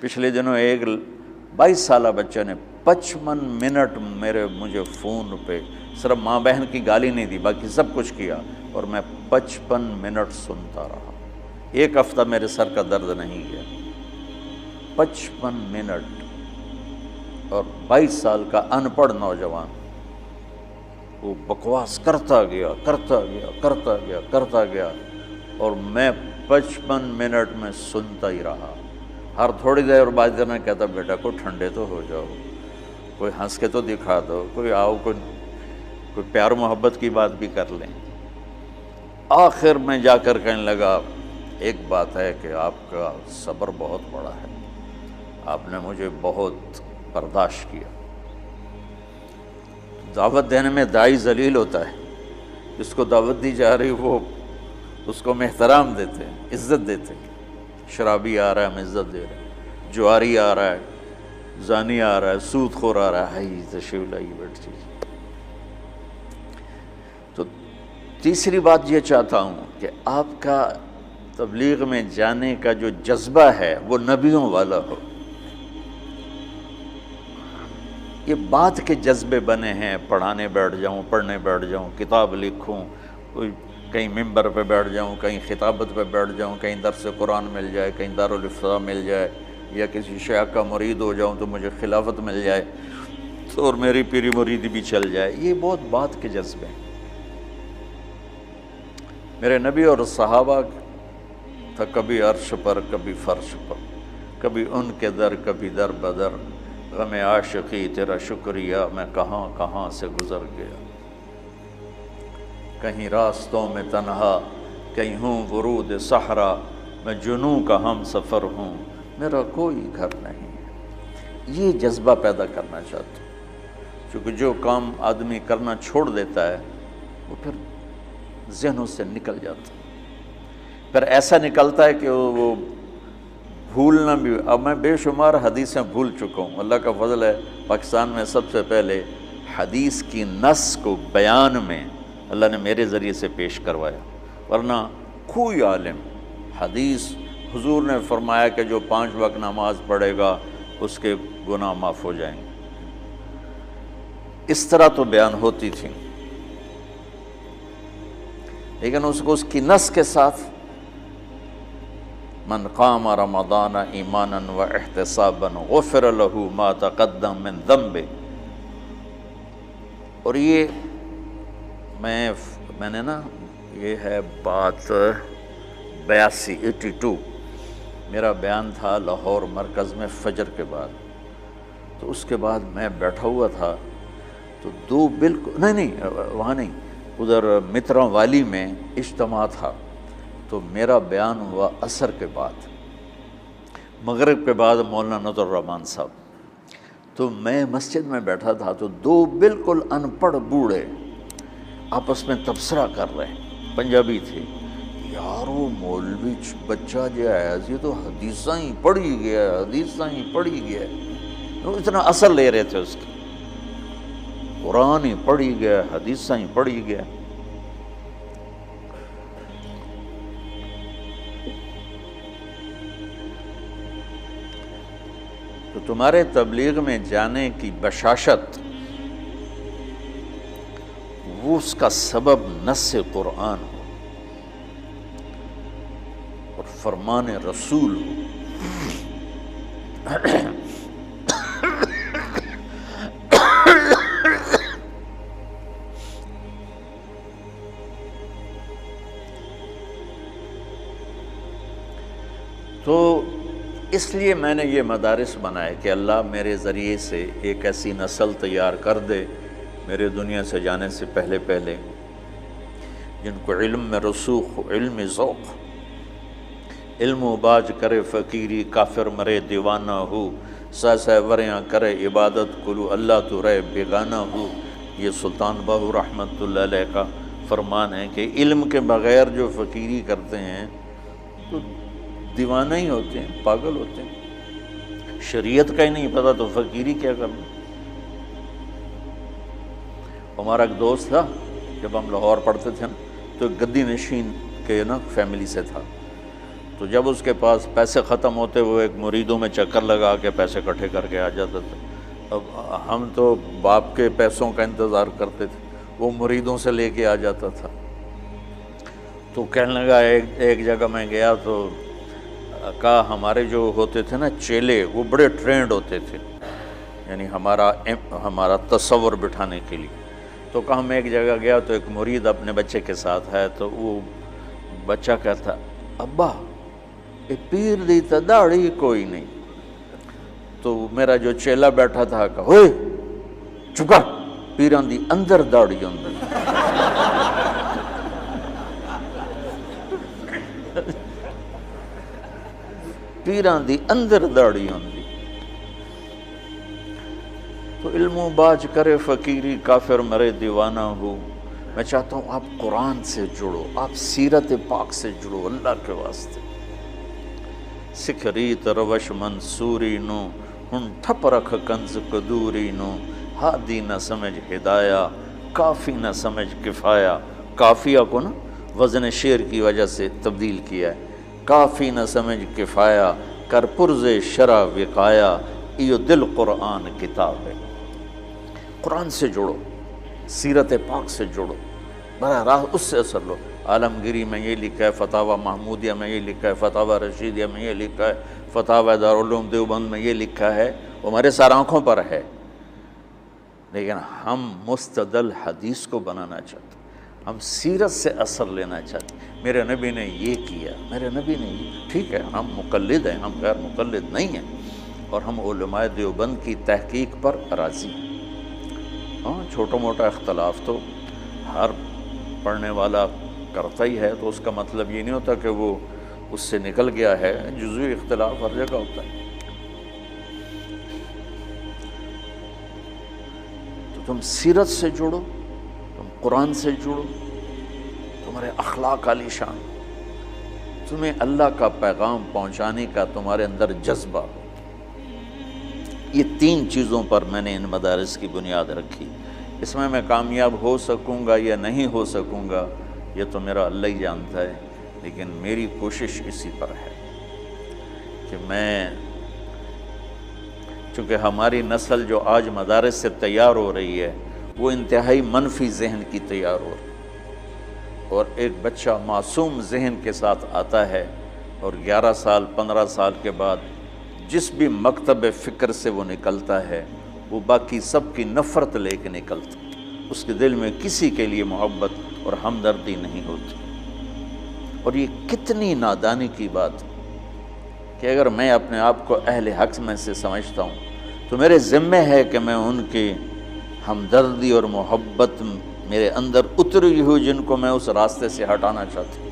پچھلے دنوں ایک 22 سالہ بچہ نے 55 منٹ مجھے فون پہ صرف ماں بہن کی گالی نہیں دی، باقی سب کچھ کیا، اور میں 55 منٹ سنتا رہا۔ ایک ہفتہ میرے سر کا درد نہیں گیا۔ 55 منٹ، اور 22 سال کا ان پڑھ نوجوان وہ بکواس کرتا گیا، اور میں 55 منٹ میں سنتا ہی رہا۔ ہر تھوڑی دیر بعد میں کہتا بیٹا کوئی ٹھنڈے تو ہو جاؤ، کوئی ہنس کے تو دکھا دو، کوئی آؤ، کوئی پیار محبت کی بات بھی کر لیں۔ آخر میں جا کر کہنے لگا ایک بات ہے کہ آپ کا صبر بہت بڑا ہے، آپ نے مجھے بہت برداشت کیا۔ دعوت دینے میں داعی ذلیل ہوتا ہے، جس کو دعوت دی جا رہی وہ اس کو ہم احترام دیتے ہیں، عزت دیتے ہیں۔ شرابی آ رہا ہے ہم عزت دے رہے ہیں، جواری آ رہا ہے، زانی آ رہا ہے، سود خور آ رہا ہے، تشریف لائیے بیٹھ جائیے۔ تو تیسری بات یہ چاہتا ہوں کہ آپ کا تبلیغ میں جانے کا جو جذبہ ہے وہ نبیوں والا ہو۔ یہ بات کے جذبے بنے ہیں، پڑھانے بیٹھ جاؤں، کتاب لکھوں، کوئی کہیں ممبر پہ بیٹھ جاؤں، کہیں خطابت پہ بیٹھ جاؤں، کہیں درس قرآن مل جائے، کہیں دارالافتاء مل جائے، یا کسی شیخ کا مرید ہو جاؤں تو مجھے خلافت مل جائے تو اور میری پیری مریدی بھی چل جائے۔ یہ بہت بات کے جذبے ہیں۔ میرے نبی اور صحابہ تھا کبھی عرش پر کبھی فرش پر، کبھی ان کے در کبھی در بدر، غم عاشقی تیرا شکریہ میں کہاں کہاں سے گزر گیا، کہیں راستوں میں تنہا کہیں ہوں ورود صحرا، میں جنوں کا ہم سفر ہوں میرا کوئی گھر نہیں ہے۔ یہ جذبہ پیدا کرنا چاہتا ہوں، چونکہ جو کام آدمی کرنا چھوڑ دیتا ہے وہ پھر ذہنوں سے نکل جاتا ہے، پھر ایسا نکلتا ہے کہ وہ بھولنا بھی۔ اب میں بے شمار حدیثیں بھول چکا ہوں، اللہ کا فضل ہے پاکستان میں سب سے پہلے حدیث کی نص کو بیان میں اللہ نے میرے ذریعے سے پیش کروایا، ورنہ کوئی عالم حدیث حضور نے فرمایا کہ جو 5 وقت نماز پڑھے گا اس کے گناہ معاف ہو جائیں گے، اس طرح تو بیان ہوتی تھی، لیکن اس کو اس کی نص کے ساتھ من قام رمضان ایمانا و احتسابا غفر له ما تقدم من ذنبه۔ اور یہ میں نے نا، یہ ہے بات 82 میرا بیان تھا لاہور مرکز میں فجر کے بعد، تو اس کے بعد میں بیٹھا ہوا تھا تو دو بالکل نہیں وہاں نہیں، ادھر متراں والی میں اجتماع تھا، تو میرا بیان ہوا عصر کے بعد، مغرب کے بعد مولانا نظر الرحمان صاحب، تو میں مسجد میں بیٹھا تھا تو دو بالکل ان پڑھ بوڑھے آپس میں تبصرہ کر رہے ہیں، پنجابی تھے، یار وہ مولوی بچہ جو ہے یہ تو حدیثاں ہی پڑھی گیا، وہ اتنا اثر لے رہے تھے اس کی، قرآن ہی پڑھی گیا، حدیثاں ہی پڑھی گیا۔ تو تمہارے تبلیغ میں جانے کی بشاشت وہ اس کا سبب نص قرآن ہو اور فرمان رسول ہو۔ تو اس لیے میں نے یہ مدارس بنائے کہ اللہ میرے ذریعے سے ایک ایسی نسل تیار کر دے میرے دنیا سے جانے سے پہلے جن کو علم میں رسوخ ہو، علم ذوق، علم و باج کرے فقیری، کافر مرے دیوانہ ہو، سہ وریاں کرے عبادت کلو اللہ تو رہے بیگانہ ہو۔ یہ سلطان باہو رحمۃ اللہ علیہ کا فرمان ہے کہ علم کے بغیر جو فقیری کرتے ہیں تو دیوانہ ہی ہوتے ہیں، پاگل ہوتے ہیں، شریعت کا ہی نہیں پتہ تو فقیری کیا کرنا۔ ہمارا ایک دوست تھا، جب ہم لاہور پڑھتے تھے تو ایک گدی نشین کے فیملی سے تھا، تو جب اس کے پاس پیسے ختم ہوتے وہ ایک مریدوں میں چکر لگا کے پیسے اکٹھے کر کے آ جاتا تھا۔ اب ہم تو باپ کے پیسوں کا انتظار کرتے تھے، وہ مریدوں سے لے کے آ جاتا تھا۔ تو کہنے لگا ایک جگہ میں گیا تو کہا ہمارے جو ہوتے تھے نا چیلے، وہ بڑے ٹرینڈ ہوتے تھے، یعنی ہمارا تصور بٹھانے کے لیے۔ تو کہا میں ایک جگہ گیا تو ایک مرید اپنے بچے کے ساتھ ہے، تو وہ بچہ کہتا ابا یہ پیر دی تا داڑھی کوئی نہیں۔ تو میرا جو چیلا بیٹھا تھا کہا ہوئے چپ کر، پیران دی اندر داڑھی اندر۔ پیران دی اندر داڑھی اندر۔ تو علم و باج کرے فقیری، کافر مرے دیوانہ ہو۔ میں چاہتا ہوں آپ قرآن سے جڑو، آپ سیرت پاک سے جڑو اللہ کے واسطے۔ سکھ ریت روش منصوری نو، ہن ٹھپ رکھ کنز قدوری نو۔ ہادی نہ سمجھ ہدایہ، کافی نہ سمجھ کفایہ۔ کافیہ کو نا وزن شعر کی وجہ سے تبدیل کیا ہے۔ کافی نہ سمجھ کفایہ، کر پرز شرع وقایا۔ ایو دل قرآن کتاب ہے۔ قرآن سے جڑو، سیرت پاک سے جڑو، براہ راست اس سے اثر لو۔ عالمگیری میں یہ لکھا ہے، فتاوی محمودیہ میں یہ لکھا ہے، فتاوی رشیدیہ میں یہ لکھا ہے، فتاوی دارالعلوم دیوبند میں یہ لکھا ہے، وہ ہمارے سارے آنکھوں پر ہے، لیکن ہم مستدل حدیث کو بنانا چاہتے ہیں، ہم سیرت سے اثر لینا چاہتے ہیں۔ میرے نبی نے یہ کیا، میرے نبی نے یہ، ٹھیک ہے ہم مقلد ہیں، ہم غیر مقلد نہیں ہیں، اور ہم علماء دیوبند کی تحقیق پر راضی ہیں۔ ہاں چھوٹا موٹا اختلاف تو ہر پڑھنے والا کرتا ہی ہے، تو اس کا مطلب یہ نہیں ہوتا کہ وہ اس سے نکل گیا ہے، جزوی اختلاف ہر جگہ ہوتا ہے۔ تو تم سیرت سے جڑو، تم قرآن سے جڑو، تمہارے اخلاق عالی شان، تمہیں اللہ کا پیغام پہنچانے کا تمہارے اندر جذبہ ہو۔ یہ تین چیزوں پر میں نے ان مدارس کی بنیاد رکھی۔ اس میں کامیاب ہو سکوں گا یا نہیں ہو سکوں گا یہ تو میرا اللہ ہی جانتا ہے، لیکن میری کوشش اسی پر ہے کہ میں، چونکہ ہماری نسل جو آج مدارس سے تیار ہو رہی ہے وہ انتہائی منفی ذہن کی تیار ہو رہی ہے، اور ایک بچہ معصوم ذہن کے ساتھ آتا ہے اور 11 سال 15 سال کے بعد جس بھی مکتب فکر سے وہ نکلتا ہے وہ باقی سب کی نفرت لے کے نکلتا، اس کے دل میں کسی کے لیے محبت اور ہمدردی نہیں ہوتی۔ اور یہ کتنی نادانی کی بات کہ اگر میں اپنے آپ کو اہل حق میں سے سمجھتا ہوں تو میرے ذمہ ہے کہ میں ان کی ہمدردی اور محبت میرے اندر اتری ہوئی جن کو میں اس راستے سے ہٹانا چاہتا ہوں،